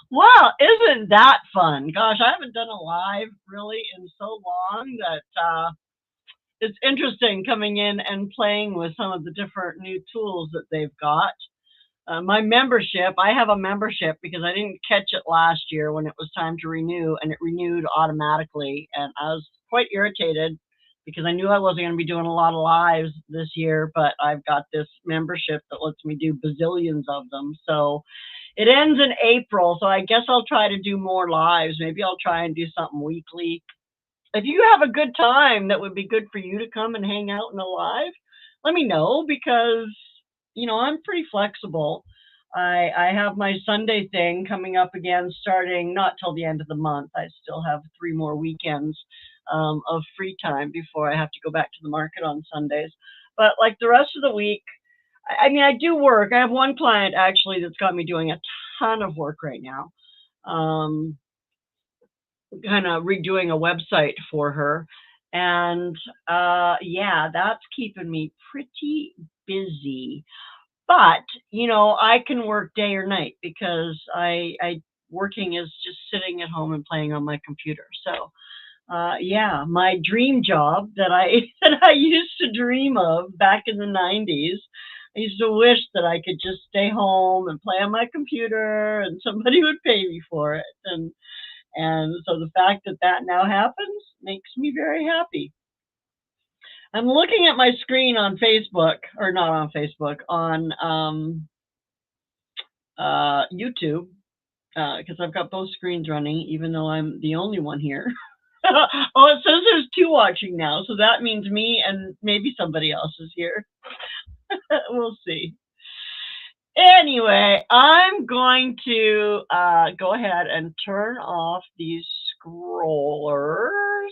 Wow, isn't that fun? Gosh, I haven't done a live really in so long that it's interesting coming in and playing with some of the different new tools that they've got. My membership, I have a membership because I didn't catch it last year when it was time to renew, and it renewed automatically. And I was quite irritated because I knew I wasn't going to be doing a lot of lives this year, but I've got this membership that lets me do bazillions of them. So it ends in April, so I guess I'll try to do more lives. Maybe I'll try and do something weekly. If you have a good time that would be good for you to come and hang out in a live, let me know because I'm pretty flexible. I have my Sunday thing coming up again, starting not till the end of the month. I still have 3 more weekends of free time before I have to go back to the market on Sundays. But like the rest of the week, I mean, I do work. I have one client actually that's got me doing a ton of work right now. Um, Kind of redoing a website for her. And yeah, that's keeping me pretty busy. But, I can work day or night because I working is just sitting at home and playing on my computer. So, yeah, my dream job that I that I used to dream of back in the 90s. I used to wish that I could just stay home and play on my computer and somebody would pay me for it. And so the fact that that now happens makes me very happy. I'm looking at my screen on Facebook, or not on Facebook, on YouTube, because I've got both screens running, even though I'm the only one here. Oh, it says there's two watching now, so that means me and maybe somebody else is here. We'll see. Anyway, I'm going to go ahead and turn off these scrollers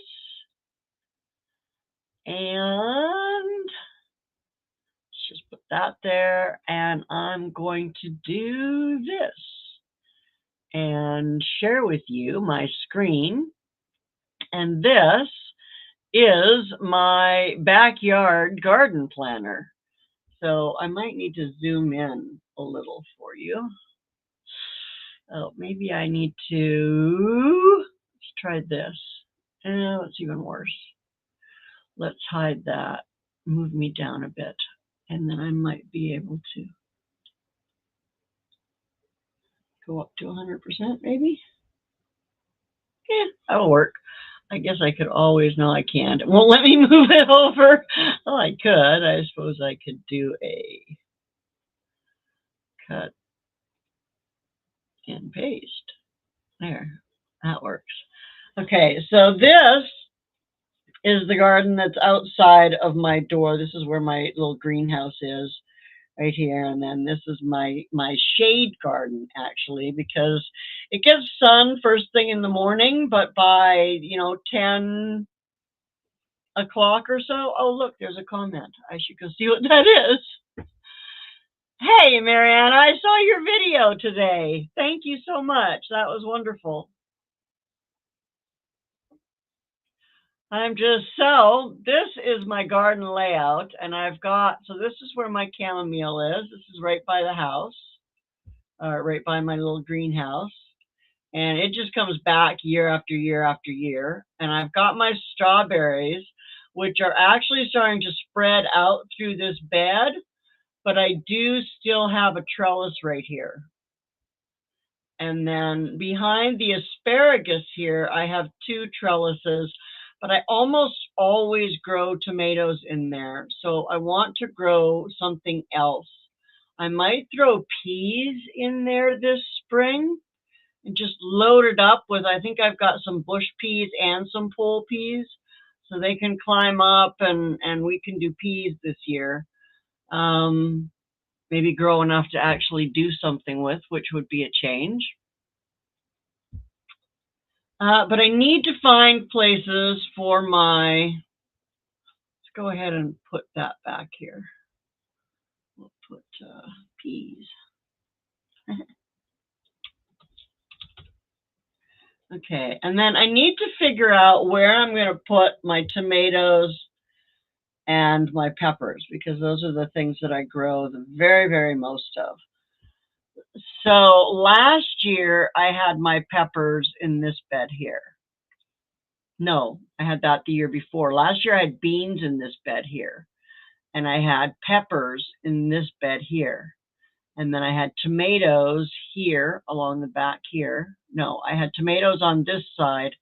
and just put that there. And I'm going to do this and share with you my screen. And this is my backyard garden planner. So I might need to zoom in a little for you. Oh, maybe I need to, let's try this. It's even worse. Let's hide that. Move me down a bit. And then I might be able to go up to 100% maybe. Yeah, that'll work. I guess I could always, no, I can't. It won't let me move it over. Well, I could. I suppose I could do a cut and paste. There, that works. Okay, so this is the garden that's outside of my door. This is where my little greenhouse is right here. And then this is my shade garden actually, because it gets sun first thing in the morning, but by 10 o'clock or so. Oh, look, there's a comment. I should go see what that is. Hey, Marianne, I saw your video today. Thank you so much. That was wonderful. This is my garden layout, and so this is where my chamomile is. This is right by the house, right by my little greenhouse. And it just comes back year after year after year. And I've got my strawberries, which are actually starting to spread out through this bed, but I do still have a trellis right here. And then behind the asparagus here, I have two trellises, but I almost always grow tomatoes in there. So I want to grow something else. I might throw peas in there this spring and just load it up with, I think I've got some bush peas and some pole peas, so they can climb up and we can do peas this year. Maybe grow enough to actually do something with, which would be a change. But I need to find places for let's go ahead and put that back here. We'll put peas. Okay, and then I need to figure out where I'm going to put my tomatoes and my peppers, because those are the things that I grow the very, very most of. So last year I had my peppers in this bed here. No, I had that the year before. Last year I had beans in this bed here, and I had peppers in this bed here. And then I had tomatoes here along the back here. No, I had tomatoes on this side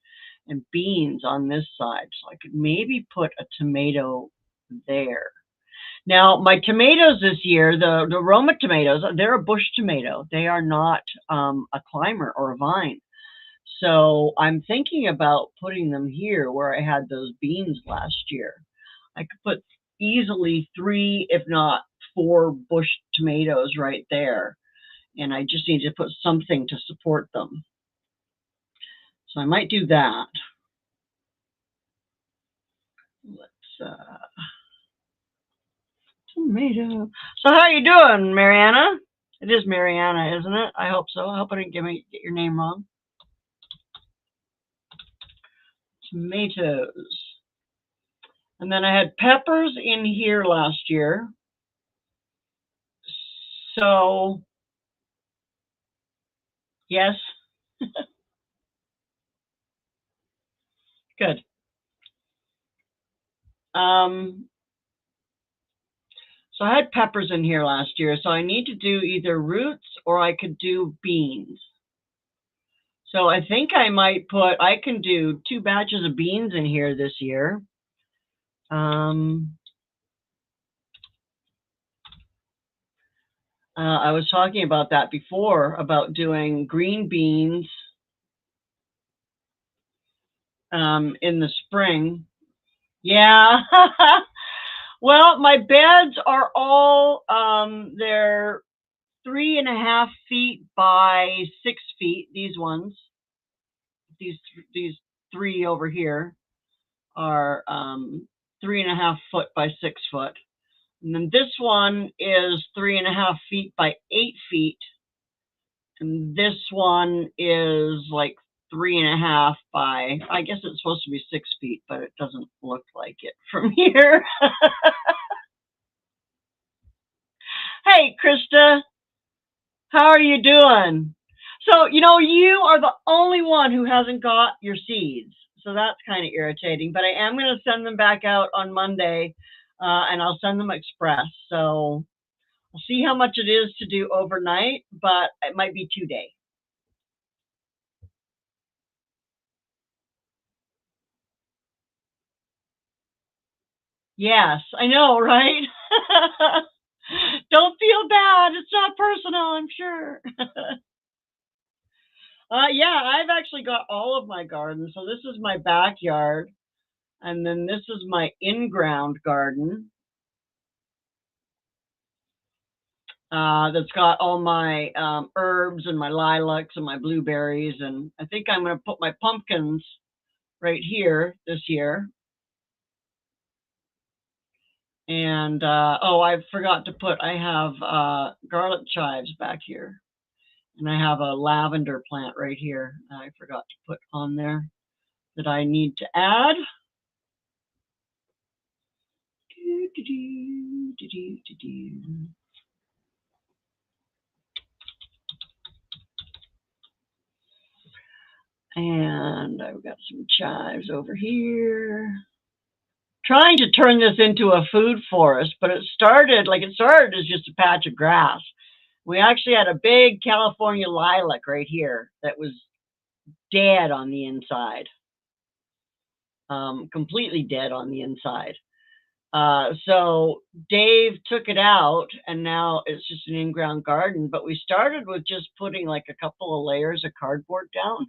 and beans on this side. So I could maybe put a tomato there. Now, my tomatoes this year, the Roma tomatoes, they're a bush tomato. They are not a climber or a vine. So I'm thinking about putting them here where I had those beans last year. I could put easily 3, if not 4 bush tomatoes right there. And I just need to put something to support them. So I might do that. Let's, tomato. So how are you doing, Mariana? It is Mariana, isn't it? I hope so. I hope I didn't get your name wrong. Tomatoes. And then I had peppers in here last year. So, yes. Good. So I had peppers in here last year. So I need to do either roots or I could do beans. So I think I might I can do 2 batches of beans in here this year. I was talking about that before, about doing green beans in the spring. Yeah. Well, my beds are all, they're 3.5 feet by 6 feet. These ones, these 3 over here are 3.5 foot by 6 foot. And then this one is 3.5 feet by 8 feet. And this one is like 3.5 by, I guess it's supposed to be 6 feet, but it doesn't look like it from here. Hey, Krista, how are you doing? So, you are the only one who hasn't got your seeds. So that's kind of irritating, but I am going to send them back out on Monday, and I'll send them express. So I'll see how much it is to do overnight, but it might be 2 days. Yes, I know, right? Don't feel bad. It's not personal, I'm sure. Yeah, I've actually got all of my gardens. So this is my backyard, and then this is my in-ground garden. That's got all my herbs and my lilacs and my blueberries. And I think I'm going to put my pumpkins right here this year. And oh, I forgot to put, I have garlic chives back here. And I have a lavender plant right here I forgot to put on there that I need to add. And I've got some chives over here. Trying to turn this into a food forest, but it started as just a patch of grass. We actually had a big California lilac right here that was dead on the inside, completely dead on the inside. So Dave took it out, and now it's just an in-ground garden. But we started with just putting like a couple of layers of cardboard down.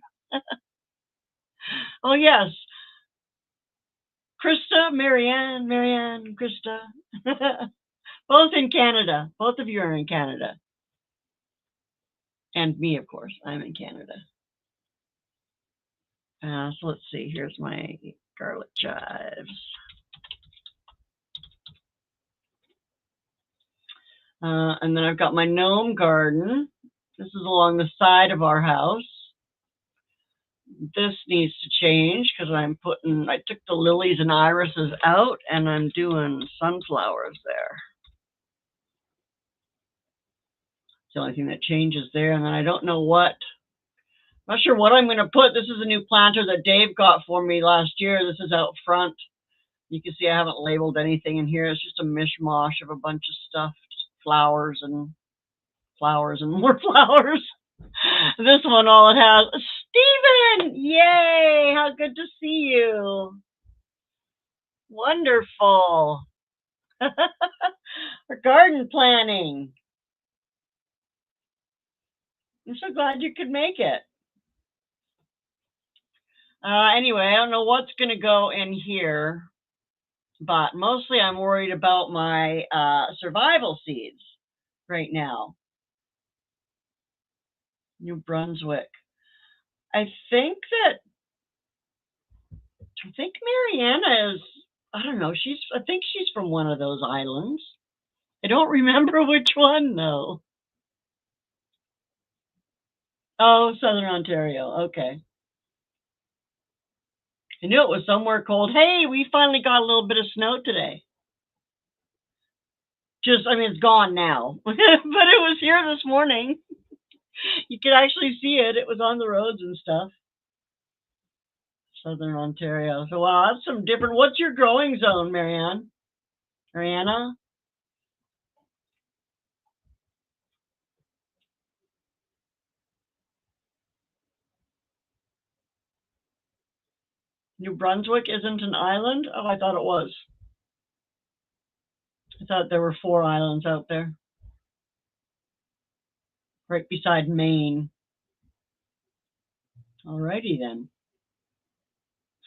Oh yes, Krista, Marianne, Krista, both in Canada. Both of you are in Canada, and me, of course. I'm in Canada. So let's see. Here's my garlic chives. And then I've got my gnome garden. This is along the side of our house. This needs to change because I took the lilies and irises out and I'm doing sunflowers there. the only thing that changes there. And then I don't know what, not sure what I'm going to put. This is a new planter that Dave got for me last year. This is out front. You can see I haven't labeled anything in here. It's just a mishmash of a bunch of stuff, just flowers and more flowers. This one, all it has, Stephen! Yay! How good to see you. Wonderful. For garden planning. I'm so glad you could make it. Anyway, I don't know what's going to go in here, but mostly I'm worried about my survival seeds right now. New Brunswick. I think Mariana is, I don't know, I think she's from one of those islands. I don't remember which one though. Oh, Southern Ontario. Okay. I knew it was somewhere cold. Hey, we finally got a little bit of snow today. I mean, it's gone now, but it was here this morning. You could actually see it. It was on the roads and stuff. Southern Ontario. So, wow, that's some different. What's your growing zone, Mariana? New Brunswick isn't an island? Oh, I thought it was. I thought there were 4 islands out there. Right beside Maine. Alrighty then.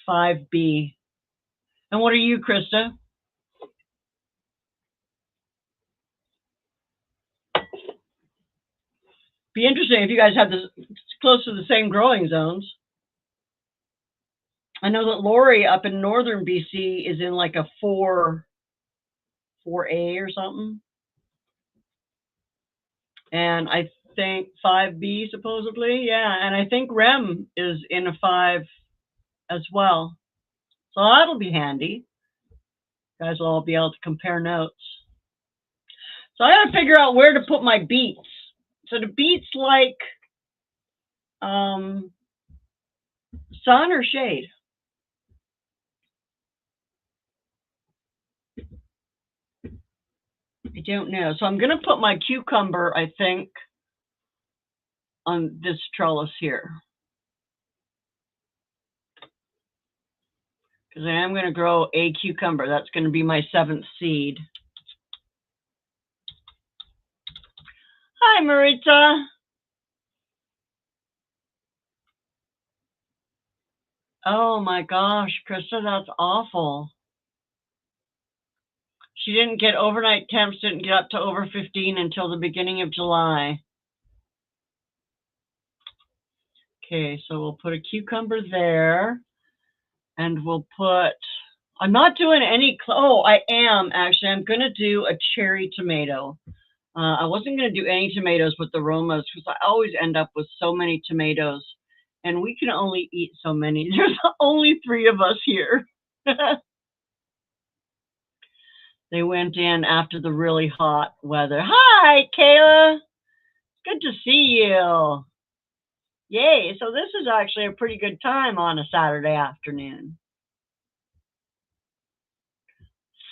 5B. And what are you, Krista? Be interesting if you guys had this close to the same growing zones. I know that Lori up in northern BC is in like a 4A or something. And I think 5B supposedly, yeah. And I think Rem is in a 5 as well. So that'll be handy. You guys will all be able to compare notes. So I gotta figure out where to put my beets. So the beets like sun or shade? I don't know. So I'm gonna put my cucumber, I think, on this trellis here. Because I am going to grow a cucumber. That's going to be my 7th seed. Hi, Marita. Oh my gosh, Krista, that's awful. She didn't get overnight temps, didn't get up to over 15 until the beginning of July. Okay, so we'll put a cucumber there. And we'll put, I'm not doing any, oh, I am actually. I'm going to do a cherry tomato. I wasn't going to do any tomatoes with the Romas because I always end up with so many tomatoes. And we can only eat so many. There's only 3 of us here. They went in after the really hot weather. Hi, Kayla. Good to see you. Yay. So this is actually a pretty good time on a Saturday afternoon.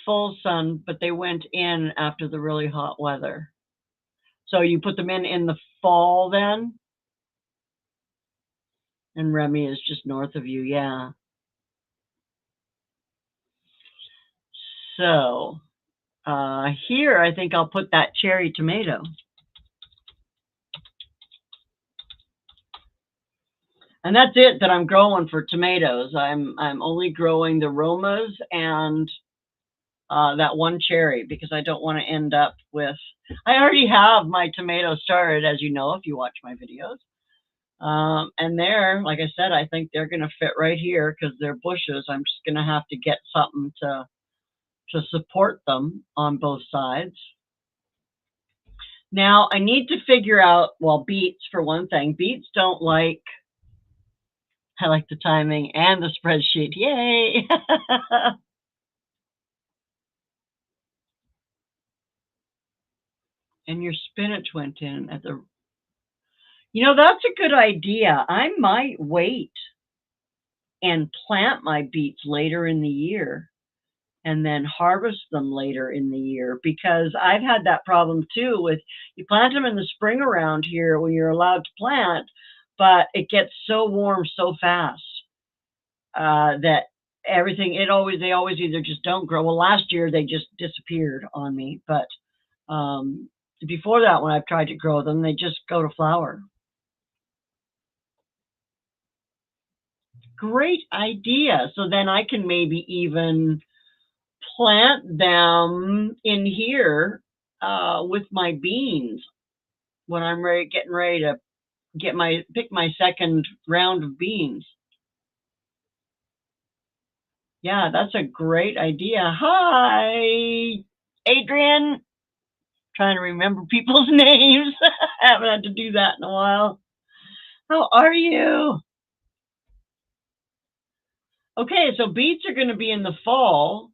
Full sun, but they went in after the really hot weather. So you put them in the fall then? And Remy is just north of you, yeah. So here I think I'll put that cherry tomato. And that's it that I'm growing for tomatoes. I'm only growing the Romas and that one cherry because I don't want to end up with, I already have my tomatoes started, as you know, if you watch my videos. And they're, like I said, I think they're going to fit right here because they're bushes. I'm just going to have to get something to support them on both sides. Now I need to figure out, well, beets for one thing. Beets don't like, I like the timing and the spreadsheet. Yay! And your spinach went in at the, that's a good idea. I might wait and plant my beets later in the year and then harvest them later in the year, because I've had that problem too with, you plant them in the spring around here when you're allowed to plant, but it gets so warm so fast that they always either just don't grow. Well, last year they just disappeared on me, but before that, when I've tried to grow them, they just go to flower. Great idea. So then I can maybe even plant them in here with my beans when I'm getting ready to pick my second round of beans. Yeah, that's a great idea. Hi, Adrian. Trying to remember people's names. I haven't had to do that in a while. How are you? Okay, so beets are going to be in the fall,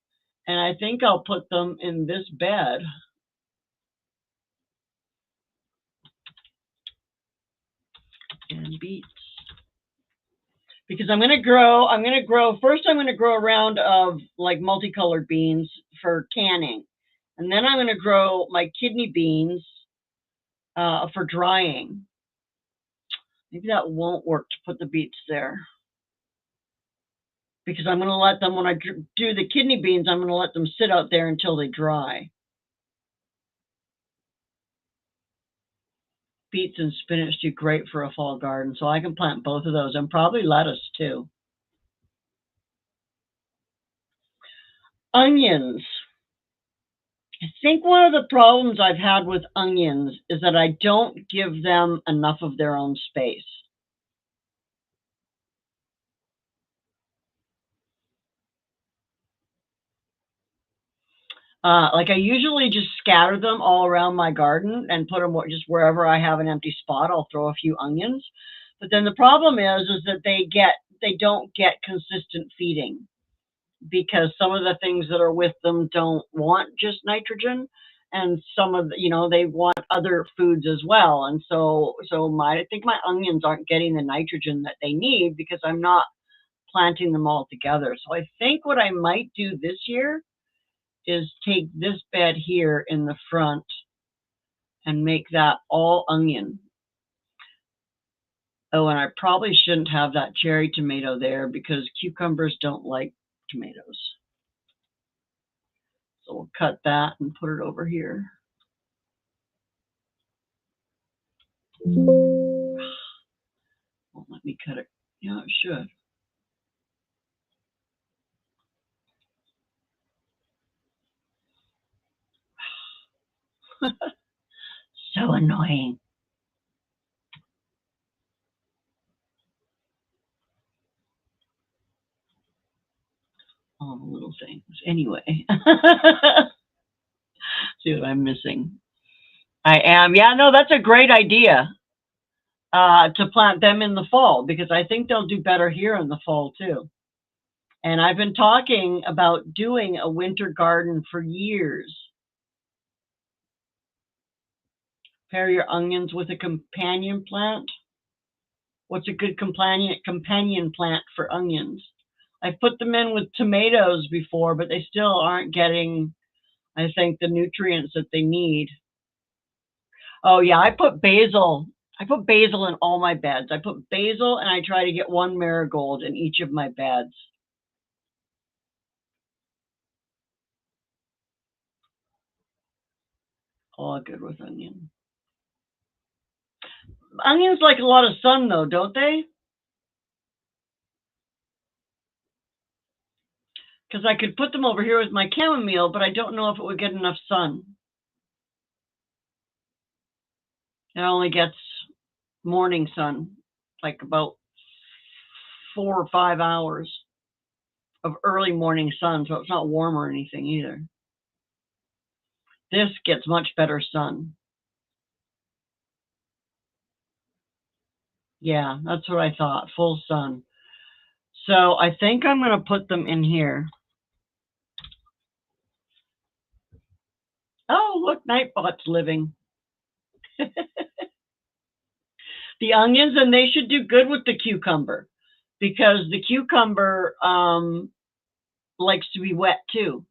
and I think I'll put them in this bed. And beets. Because I'm going to grow a round of like multicolored beans for canning. And then I'm going to grow my kidney beans for drying. Maybe that won't work to put the beets there. Because I'm going to let them, when I do the kidney beans, I'm going to let them sit out there until they dry. Beets and spinach do great for a fall garden, so I can plant both of those, and probably lettuce too. Onions. I think one of the problems I've had with onions is that I don't give them enough of their own space. Like I usually just scatter them all around my garden and put them just wherever I have an empty spot. I'll throw a few onions, but then the problem is that they don't get consistent feeding, because some of the things that are with them don't want just nitrogen, and some of they want other foods as well. And so I think my onions aren't getting the nitrogen that they need because I'm not planting them all together. So I think what I might do this year is take this bed here in the front and make that all onion. Oh, and I probably shouldn't have that cherry tomato there because cucumbers don't like tomatoes. So we'll cut that and put it over here. Won't let me cut it. Yeah, it should. So annoying. All the little things. Anyway. See what I'm missing. I am. Yeah, no, that's a great idea to plant them in the fall, because I think they'll do better here in the fall too. And I've been talking about doing a winter garden for years. Pair your onions with a companion plant. What's a good companion plant for onions? I've put them in with tomatoes before, but they still aren't getting, I think, the nutrients that they need. Oh yeah, I put basil. I put basil in all my beds. I put basil, and I try to get one marigold in each of my beds. All good with onion. Onions like a lot of sun though, don't they? Because I could put them over here with my chamomile, but I don't know if it would get enough sun. It only gets morning sun, like about 4 or 5 hours of early morning sun, so it's not warm or anything either. This gets much better sun. Yeah, that's what I thought, full sun. So I think I'm going to put them in here. Oh, look, Nightbot's living. The onions, and they should do good with the cucumber because the cucumber likes to be wet too,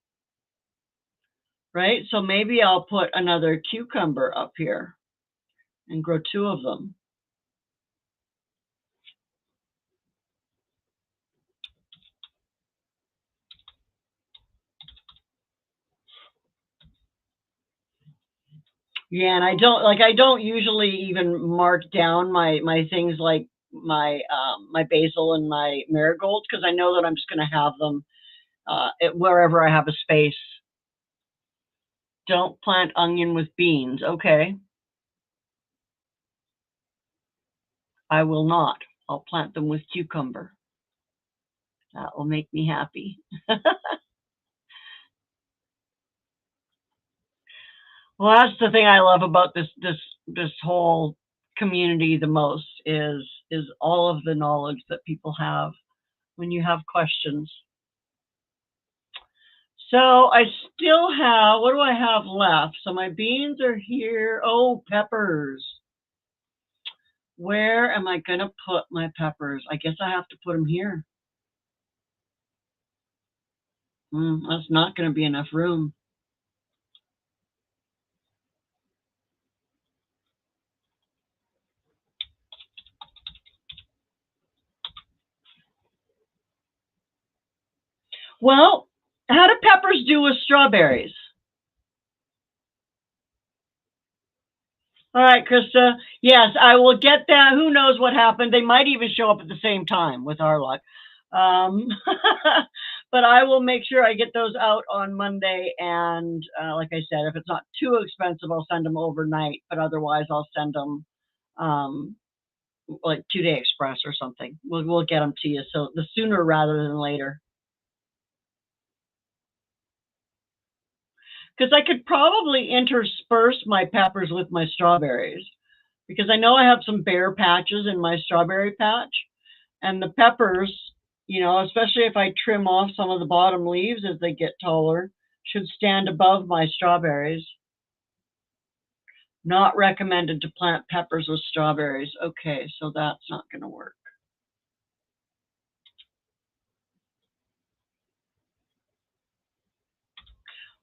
right? So maybe I'll put another cucumber up here and grow two of them. Yeah, and I don't usually even mark down my things like my basil and my marigolds because I know that I'm just going to have them wherever I have a space. Don't plant onion with beans. Okay, I will not. I'll plant them with cucumber. That will make me happy. Well, that's the thing I love about this whole community the most is all of the knowledge that people have when you have questions. So I still have, what do I have left? So my beans are here. Oh, peppers. Where am I going to put my peppers? I guess I have to put them here. That's not going to be enough room. Well, how do peppers do with strawberries? All right, Krista. Yes, I will get that. Who knows what happened? They might even show up at the same time with our luck. Um, but I will make sure I get those out on Monday. And like I said, if it's not too expensive, I'll send them overnight. But otherwise, I'll send them um, like 2-day express or something. We'll get them to you. So the sooner rather than later. Because I could probably intersperse my peppers with my strawberries because I know I have some bare patches in my strawberry patch, and the peppers, especially if I trim off some of the bottom leaves as they get taller, should stand above my strawberries. Not recommended to plant peppers with strawberries. Okay, so that's not going to work.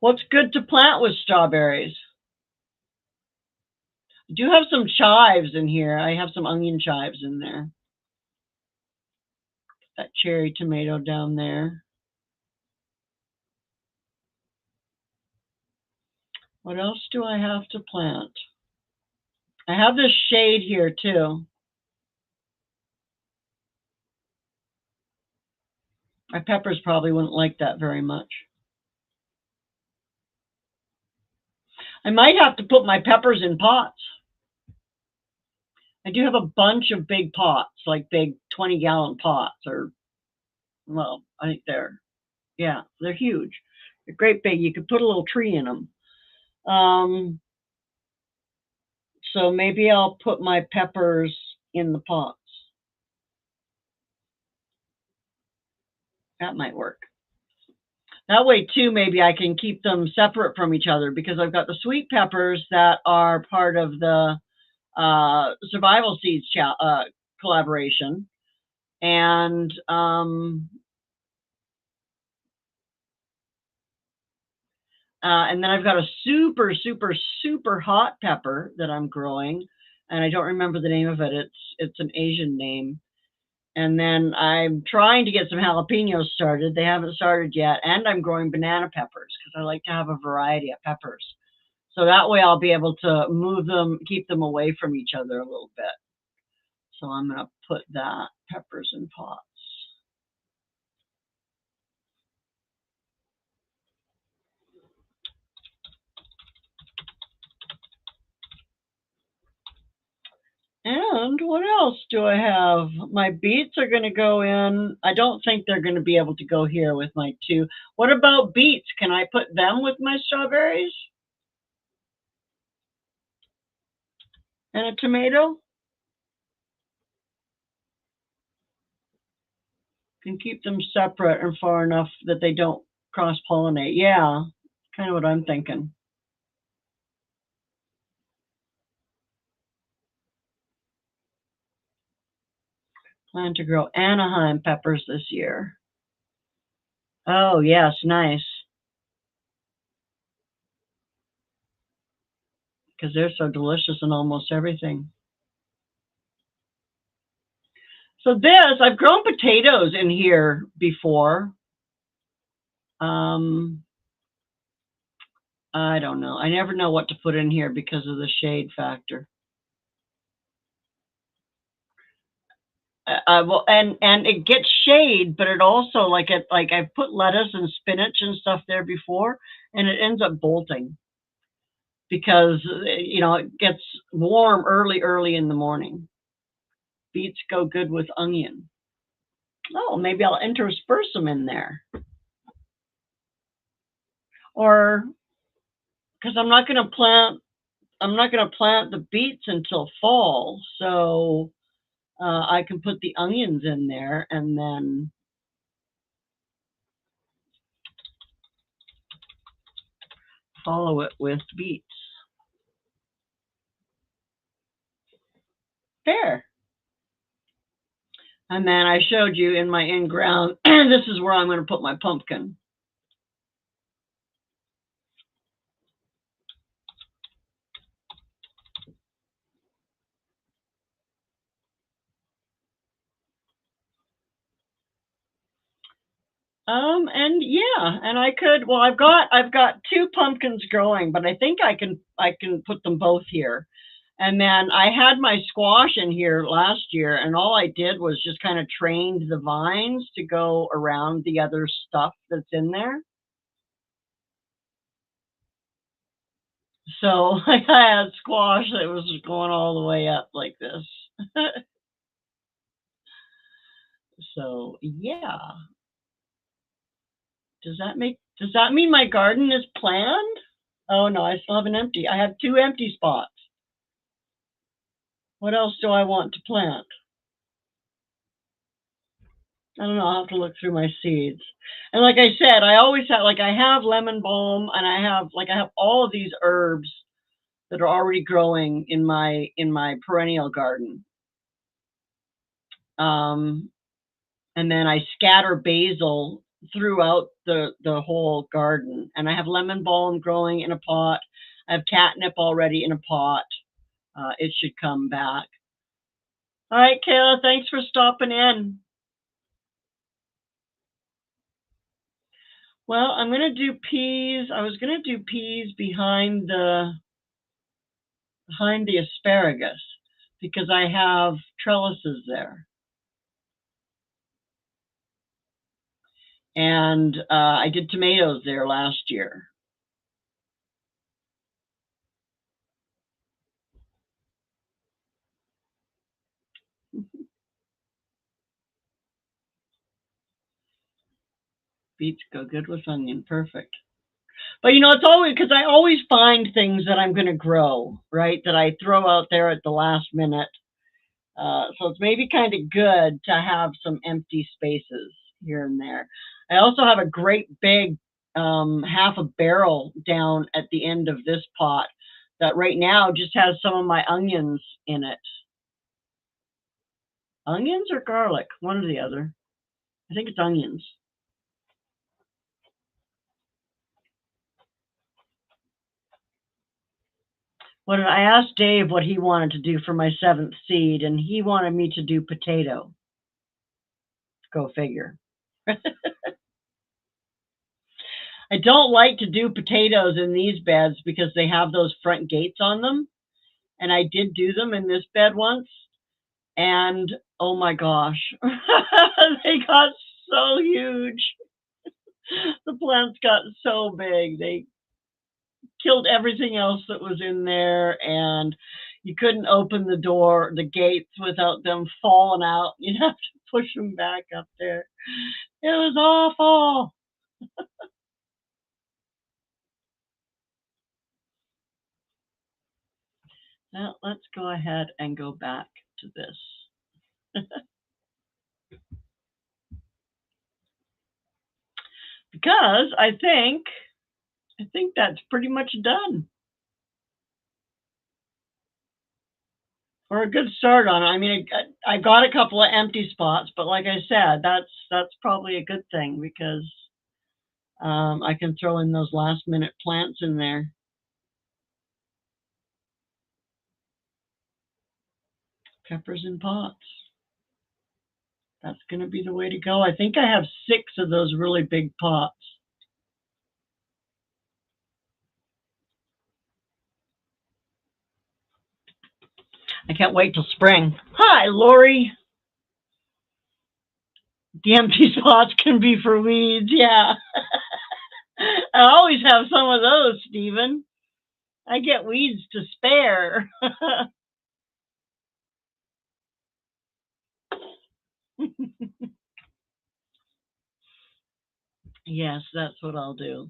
What's good to plant with strawberries? I do have some chives in here. I have some onion chives in there. That cherry tomato down there. What else do I have to plant? I have this shade here too. My peppers probably wouldn't like that very much. I might have to put my peppers in pots. I do have a bunch of big pots, like big 20-gallon pots, or, well, I think they're huge. They're great big. You could put a little tree in them. So maybe I'll put my peppers in the pots. That might work. That way, too, maybe I can keep them separate from each other because I've got the sweet peppers that are part of the Survival Seeds collaboration. And and then I've got a super, super, super hot pepper that I'm growing, and I don't remember the name of it. It's an Asian name. And then I'm trying to get some jalapenos started. They haven't started yet. And I'm growing banana peppers because I like to have a variety of peppers. So that way I'll be able to move them, keep them away from each other a little bit. So I'm going to put that peppers in pots. And what else do I have? My beets are going to go in. I don't think they're going to be able to go here with my two. What about beets? Can I put them with my strawberries? And a tomato? Can keep them separate and far enough that they don't cross-pollinate. Yeah, kind of what I'm thinking. Plan to grow Anaheim peppers this year. Oh, yes, nice. Because they're so delicious in almost everything. So this, I've grown potatoes in here before. Um, I don't know. I never know what to put in here because of the shade factor. Well, and it gets shade, but it also like I've put lettuce and spinach and stuff there before, and it ends up bolting because it gets warm early in the morning. Beets go good with onion. Oh, maybe I'll intersperse them in there, or because I'm not going to plant the beets until fall, so I can put the onions in there and then follow it with beets. Fair. And then I showed you in my in-ground, this is where I'm going to put my pumpkin. And yeah, and I could, well, I've got two pumpkins growing, but I think I can put them both here. And then I had my squash in here last year, and all I did was just kind of trained the vines to go around the other stuff that's in there. So like I had squash that was going all the way up like this. So yeah. Does that mean my garden is planned? Oh no, I still have I have two empty spots. What else do I want to plant? I don't know, I'll have to look through my seeds. And like I said, I always have I have lemon balm and I have all of these herbs that are already growing in my perennial garden. Um, and then I scatter basil throughout the whole garden. And I have lemon balm growing in a pot. I have catnip already in a pot. It should come back. All right, Kayla, thanks for stopping in. Well, I'm going to do peas. I was going to do peas behind the asparagus because I have trellises there. And I did tomatoes there last year. Beets go good with onion. Perfect. But it's always because I always find things that I'm going to grow, right? That I throw out there at the last minute. So it's maybe kind of good to have some empty spaces here and there. I also have a great big half a barrel down at the end of this pot that right now just has some of my onions in it. Onions or garlic? One or the other. I think it's onions. When I asked Dave what he wanted to do for my seventh seed, and he wanted me to do potato. Go figure. I don't like to do potatoes in these beds because they have those front gates on them. And I did do them in this bed once. And oh my gosh, they got so huge. The plants got so big. They killed everything else that was in there. And you couldn't open the gates without them falling out. You'd have to push them back up there. It was awful. Now let's go ahead and go back to this. Because I think that's pretty much done. Or a good start on it. I mean, I got a couple of empty spots, but like I said, that's probably a good thing because I can throw in those last minute plants in there. Peppers in pots. That's going to be the way to go. I think I have 6 of those really big pots. I can't wait till spring. Hi, Lori. The empty spots can be for weeds. Yeah. I always have some of those, Stephen. I get weeds to spare. Yes, that's what I'll do.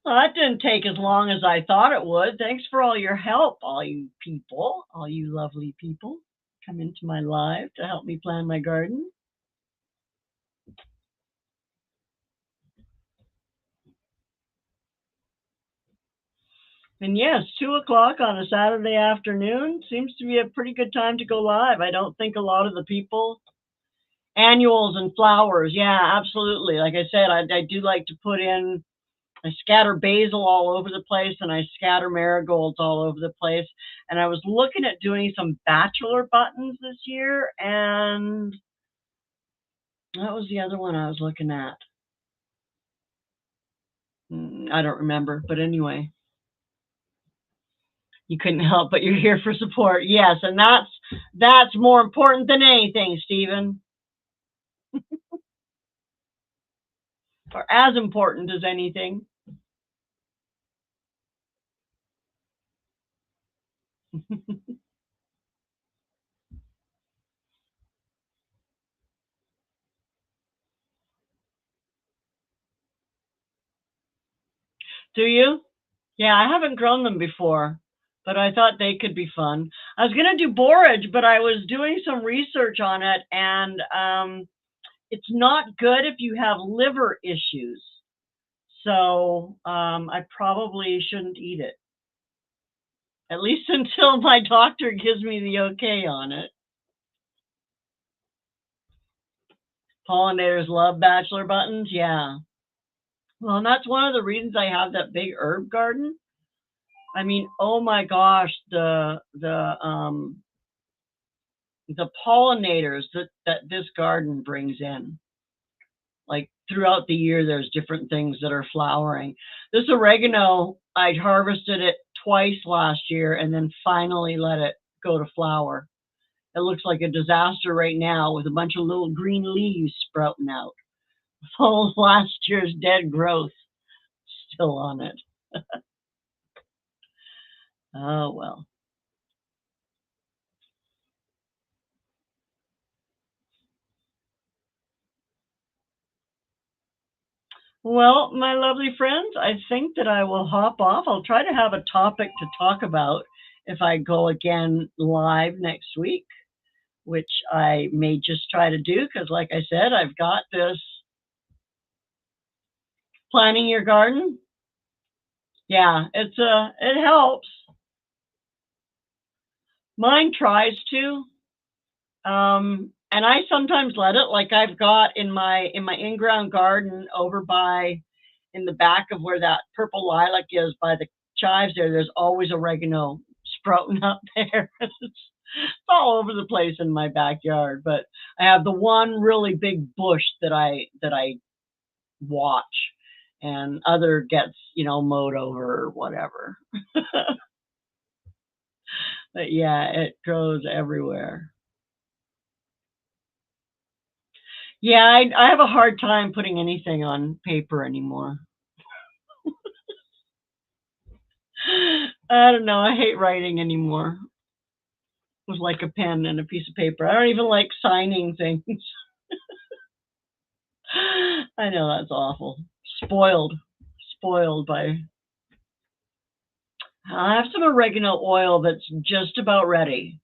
Well, that didn't take as long as I thought it would. Thanks for all your help, all you people, all you lovely people. Come into my live to help me plan my garden. And yes, 2 o'clock on a Saturday afternoon seems to be a pretty good time to go live. I don't think a lot of the people, annuals and flowers. Yeah, absolutely. Like I said, I do like to put in, I scatter basil all over the place and I scatter marigolds all over the place. And I was looking at doing some bachelor buttons this year, and that was the other one I was looking at. I don't remember, but anyway, you couldn't help but you're here for support. Yes, and that's more important than anything, Stephen, or as important as anything. Do you? Yeah, I haven't grown them before, but I thought they could be fun. I was gonna do borage, but I was doing some research on it, and it's not good if you have liver issues. So I probably shouldn't eat it, at least until my doctor gives me the okay on it. Pollinators love bachelor buttons, yeah. Well, and that's one of the reasons I have that big herb garden. I mean, oh my gosh, the pollinators that this garden brings in. Like throughout the year, there's different things that are flowering. This oregano, I harvested it twice last year and then finally let it go to flower. It looks like a disaster right now with a bunch of little green leaves sprouting out. All of last year's dead growth still on it. Oh, well. Well, my lovely friends, I think that I will hop off. I'll try to have a topic to talk about if I go again live next week, which I may just try to do because, like I said, I've got this planning your garden. Yeah, it helps. Mine tries to. And I sometimes let it, like I've got in my in-ground garden over by in the back of where that purple lilac is by the chives there, there's always oregano sprouting up there. It's all over the place in my backyard. But I have the one really big bush that I watch, and other gets, mowed over or whatever. But yeah, it grows everywhere. Yeah, I have a hard time putting anything on paper anymore. I don't know. I hate writing anymore with like a pen and a piece of paper. I don't even like signing things. I know that's awful. Spoiled. Spoiled by. I have some oregano oil that's just about ready.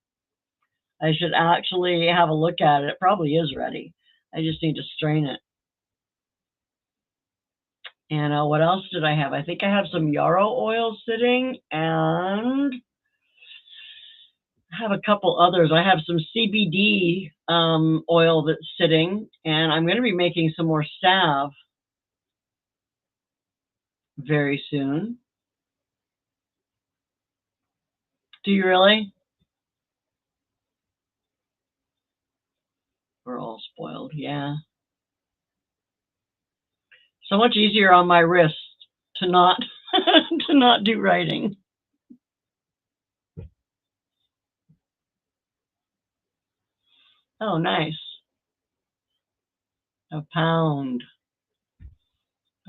I should actually have a look at it. It probably is ready. I just need to strain it. And what else did I have? I think I have some yarrow oil sitting, and I have a couple others. I have some CBD oil that's sitting, and I'm going to be making some more salve very soon. Do you really? We're all spoiled, yeah. So much easier on my wrist to not to not do writing. Oh, nice. A pound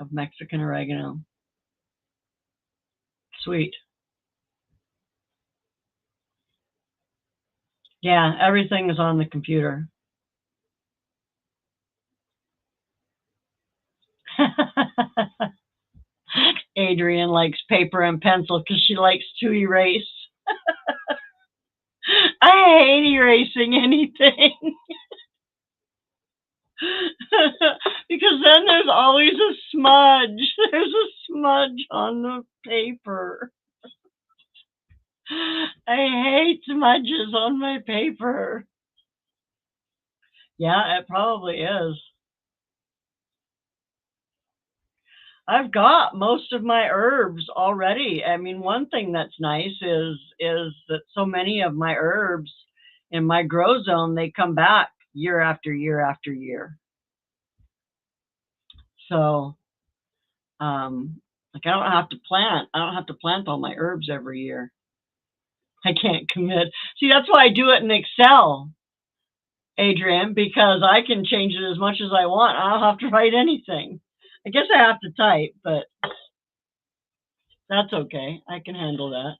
of Mexican oregano. Sweet. Yeah, everything is on the computer. Adrienne likes paper and pencil because she likes to erase. I hate erasing anything. Because then there's always a smudge. There's a smudge on the paper. I hate smudges on my paper. Yeah, it probably is. I've got most of my herbs already. I mean, one thing that's nice is that so many of my herbs in my grow zone, they come back year after year after year. So, like I don't have to plant all my herbs every year. I can't commit. See, that's why I do it in Excel, Adrienne, because I can change it as much as I want. I don't have to write anything. I guess I have to type, but that's okay. I can handle that.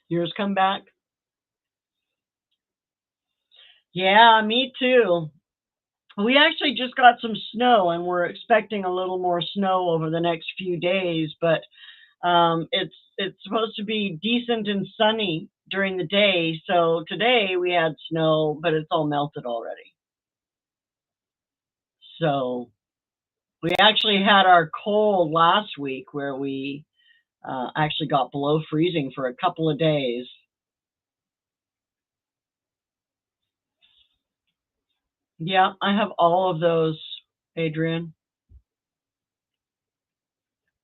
Yours come back? Yeah, me too. We actually just got some snow and we're expecting a little more snow over the next few days, but it's supposed to be decent and sunny during the day. So today we had snow, but it's all melted already. So we actually had our cold last week where we actually got below freezing for a couple of days. Yeah, I have all of those, Adrienne,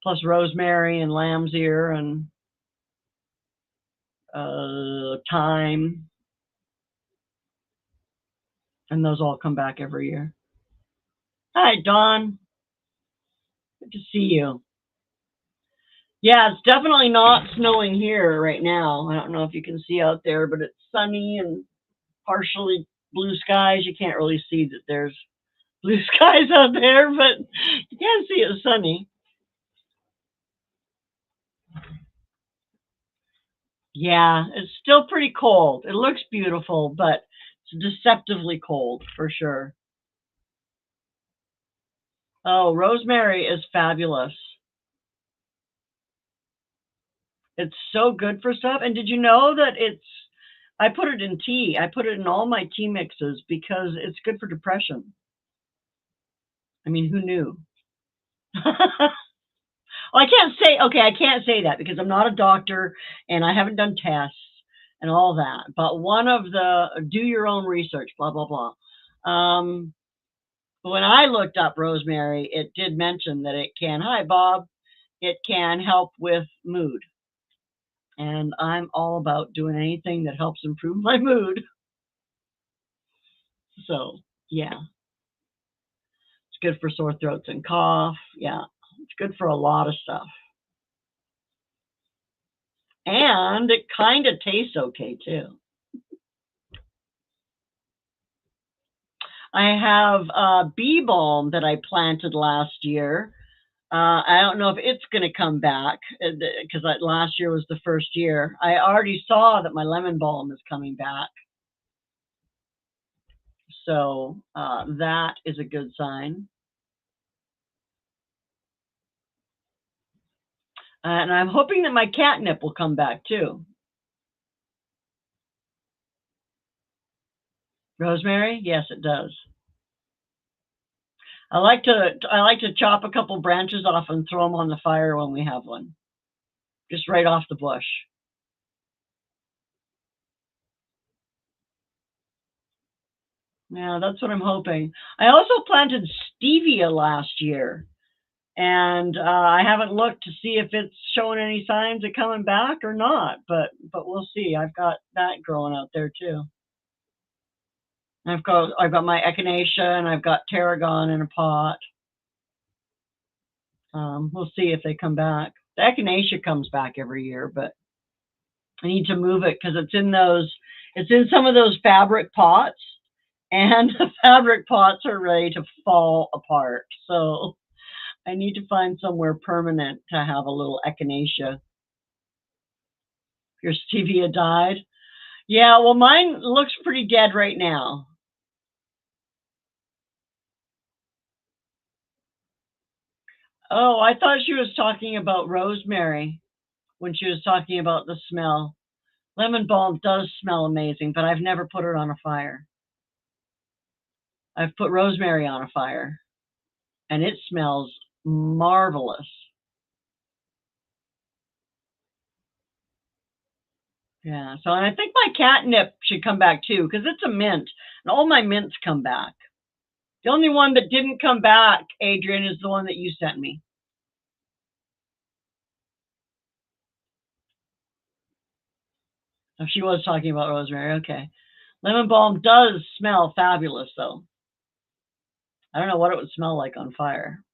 plus rosemary and lamb's ear and thyme, and those all come back every year. Hi, Dawn. Good to see you. Yeah, it's definitely not snowing here right now. I don't know if you can see out there, but it's sunny and partially blue skies. You can't really see that there's blue skies out there, but you can see it's sunny. Yeah, it's still pretty cold. It looks beautiful, but it's deceptively cold for sure. Oh, rosemary is fabulous. It's so good for stuff. And did you know that I put it in tea. I put it in all my tea mixes because it's good for depression. I mean, who knew? Well, I can't say that because I'm not a doctor and I haven't done tests and all that. But one of the do your own research, blah, blah, blah. When I looked up rosemary, it did mention that hi, Bob, it can help with mood. And I'm all about doing anything that helps improve my mood. So, yeah, it's good for sore throats and cough. Yeah, it's good for a lot of stuff. And it kind of tastes okay too. I have bee balm that I planted last year. I don't know if it's going to come back because last year was the first year. I already saw that my lemon balm is coming back. So that is a good sign. And I'm hoping that my catnip will come back too. Rosemary? Yes, it does. I like to chop a couple branches off and throw them on the fire when we have one, just right off the bush. Yeah, that's what I'm hoping. I also planted stevia last year, and I haven't looked to see if it's showing any signs of coming back or not. But we'll see. I've got that growing out there too. I've got my echinacea and I've got tarragon in a pot. We'll see if they come back. The echinacea comes back every year, but I need to move it because it's in some of those fabric pots, and the fabric pots are ready to fall apart. So I need to find somewhere permanent to have a little echinacea. Your stevia died? Yeah, well, mine looks pretty dead right now. Oh, I thought she was talking about rosemary when she was talking about the smell. Lemon balm does smell amazing, but I've never put it on a fire. I've put rosemary on a fire, and it smells marvelous. Yeah, so and I think my catnip should come back too because it's a mint, and all my mints come back. The only one that didn't come back, Adrian, is the one that you sent me. Oh, she was talking about rosemary. Okay. Lemon balm does smell fabulous, though. I don't know what it would smell like on fire.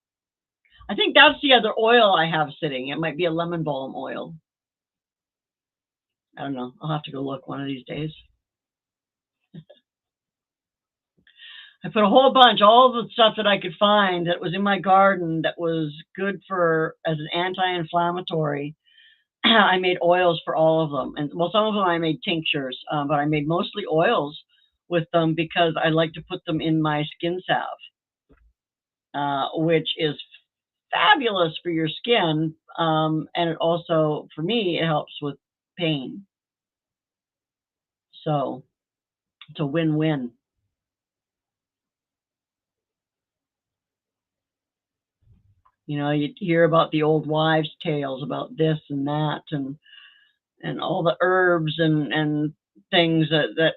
I think that's the other oil I have sitting. It might be a lemon balm oil. I don't know. I'll have to go look one of these days. I put a whole bunch, all of the stuff that I could find that was in my garden that was good for as an anti-inflammatory. I made oils for all of them, and well, some of them I made tinctures, but I made mostly oils with them because I like to put them in my skin salve, which is fabulous for your skin, and it also, for me, it helps with pain. So it's a win-win. You know, you hear about the old wives' tales about this and that, and all the herbs and things that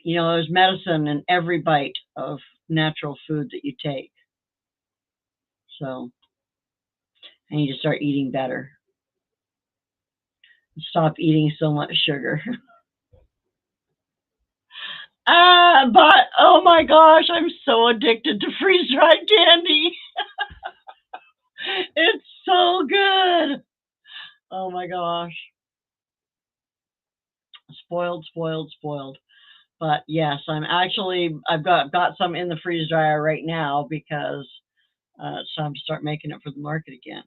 there's medicine in every bite of natural food that you take. So I need to start eating better. Stop eating so much sugar. But oh my gosh, I'm so addicted to freeze dried candy. It's so good. Oh my gosh. Spoiled, spoiled, spoiled. But yes, I've got some in the freeze dryer right now because it's time to start making it for the market again.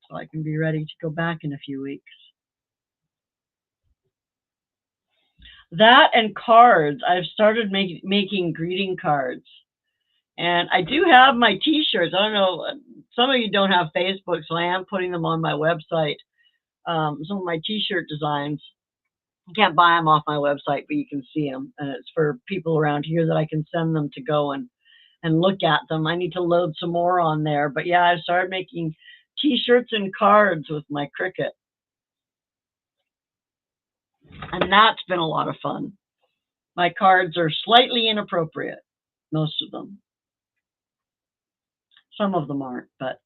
So I can be ready to go back in a few weeks. That and cards. I've started making greeting cards. And I do have my T-shirts. I don't know. Some of you don't have Facebook, so I am putting them on my website. Some of my T-shirt designs. You can't buy them off my website, but you can see them, and it's for people around here that I can send them to go and look at them. I need to load some more on there, but yeah, I started making T-shirts and cards with my Cricut, and that's been a lot of fun. My cards are slightly inappropriate, most of them. Some of them aren't, but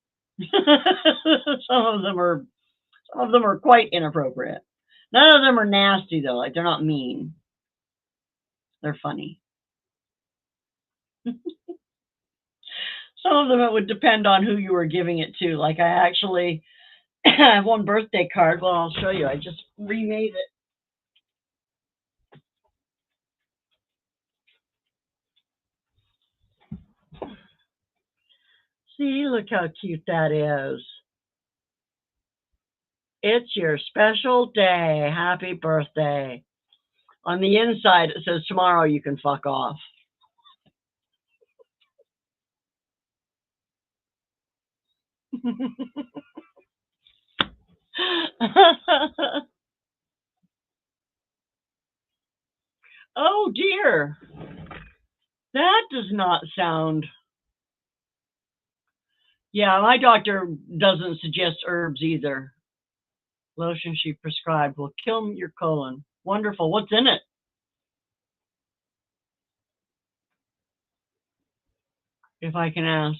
some of them are some of them are quite inappropriate. None of them are nasty though, like they're not mean. They're funny. Some of them it would depend on who you were giving it to. Like I actually have one birthday card. Well, I'll show you. I just remade it. See, look how cute that is. It's your special day. Happy birthday. On the inside, it says tomorrow you can fuck off. Oh dear. That does not sound Yeah, my doctor doesn't suggest herbs either. Lotion she prescribed will kill your colon. Wonderful. What's in it? If I can ask.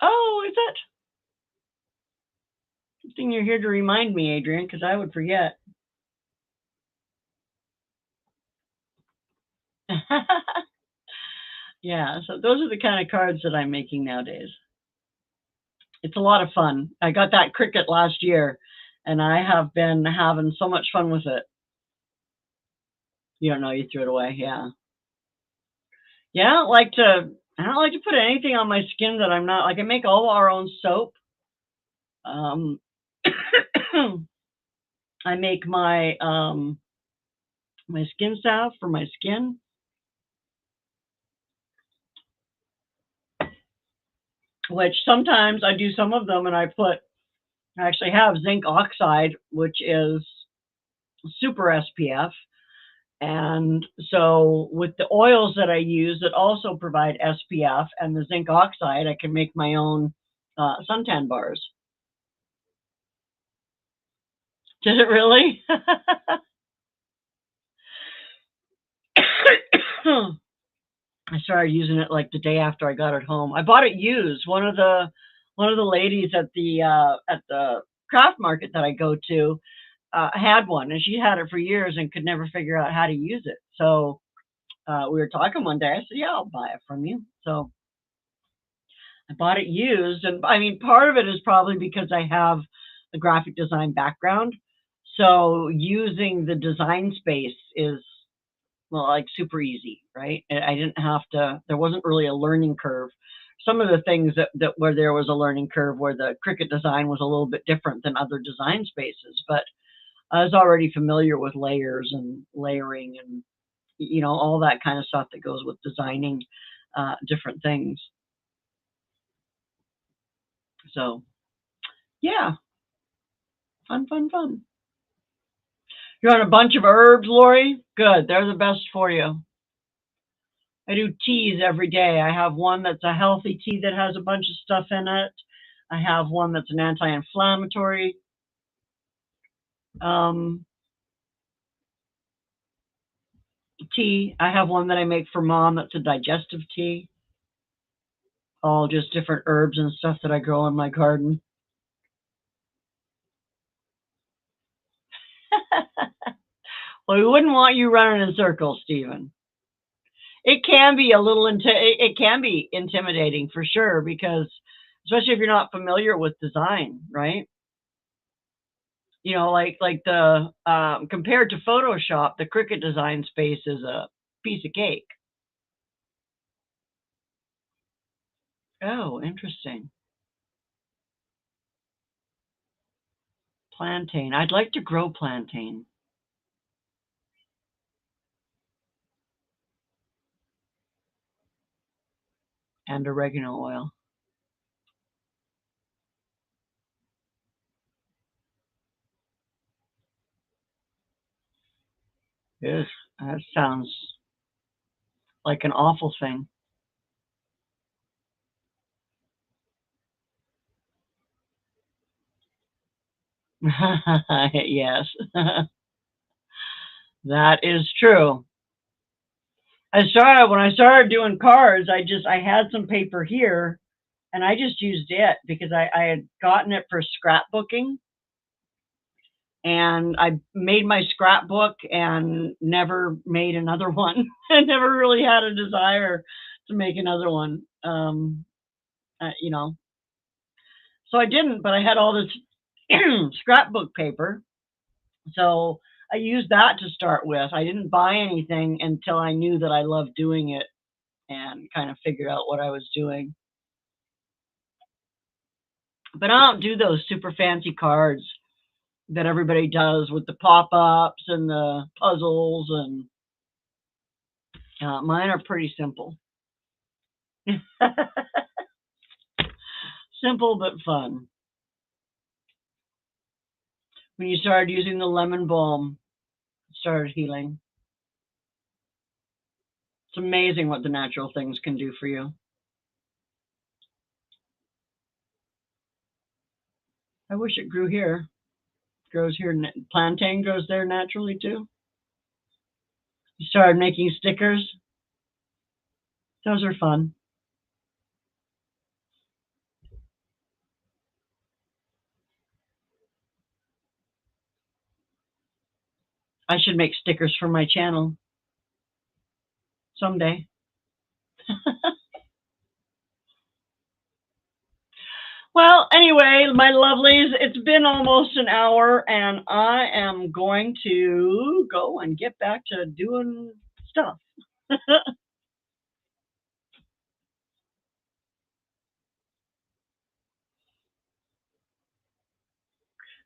Oh, is it? Good thing you're here to remind me, Adrian, because I would forget. Yeah, so those are the kind of cards that I'm making nowadays. It's a lot of fun. I got that Cricut last year, and I have been having so much fun with it. You don't know, you threw it away. Yeah. Yeah, I don't like to put anything on my skin that I'm not like I make all our own soap. Um I make my skin salve for my skin, which sometimes I do some of them and I actually have zinc oxide, which is super SPF. And so with the oils that I use that also provide SPF and the zinc oxide, I can make my own suntan bars. Did it really? I started using it like the day after I got it home. I bought it used. One of the ladies at the craft market that I go to had one, and she had it for years and could never figure out how to use it. So we were talking one day. I said, "Yeah, I'll buy it from you." So I bought it used, and I mean, part of it is probably because I have a graphic design background. So using the design space is well, like super easy, right? I didn't have to. There wasn't really a learning curve. Some of the things that where there was a learning curve, where the Cricut design was a little bit different than other design spaces, but I was already familiar with layers and layering and all that kind of stuff that goes with designing different things. So yeah, fun, fun, fun. You're on a bunch of herbs, Lori? Good. They're the best for you. I do teas every day. I have one that's a healthy tea that has a bunch of stuff in it. I have one that's an anti-inflammatory um, tea. I have one that I make for mom that's a digestive tea. All just different herbs and stuff that I grow in my garden. Well, we wouldn't want you running in circles, Stephen. It can be a little it can be intimidating for sure because especially if you're not familiar with design, right? Like the compared to Photoshop, the Cricut design space is a piece of cake. Oh, interesting. Plantain. I'd like to grow plantain and oregano oil. Yes, that sounds like an awful thing. Yes, that is true. When I started doing cards, I had some paper here and I just used it because I had gotten it for scrapbooking and I made my scrapbook and never made another one. I never really had a desire to make another one. You know, so I didn't, but I had all this scrapbook paper. So I used that to start with. I didn't buy anything until I knew that I loved doing it and kind of figured out what I was doing. But I don't do those super fancy cards that everybody does with the pop-ups and the puzzles and mine are pretty simple. Simple but fun. When you started using the lemon balm, it started healing. It's amazing what the natural things can do for you. I wish it grew here. Grows here. Plantain grows there naturally too. You started making stickers. Those are fun. I should make stickers for my channel someday. Well, anyway, my lovelies, it's been almost an hour and I am going to go and get back to doing stuff.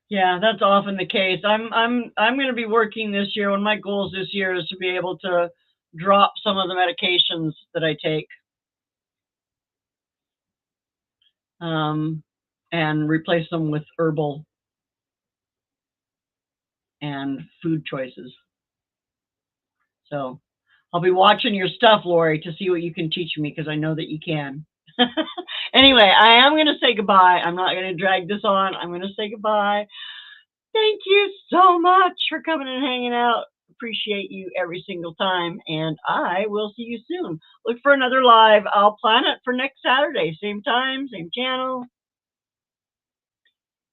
Yeah, that's often the case. I'm going to be working this year. One of my goals this year is to be able to drop some of the medications that I take, um, and replace them with herbal and food choices. So I'll be watching your stuff, Lori, to see what you can teach me because I know that you can. Anyway, I am going to say goodbye. I'm not going to drag this on. I'm going to say goodbye. Thank you so much for coming and hanging out. Appreciate you every single time. And I will see you soon. Look for another live. I'll plan it for next Saturday. Same time, same channel.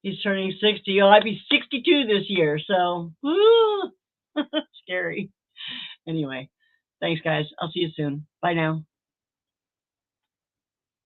He's turning 60. Oh, I'd be 62 this year. So, woo, scary. Anyway, thanks, guys. I'll see you soon. Bye now.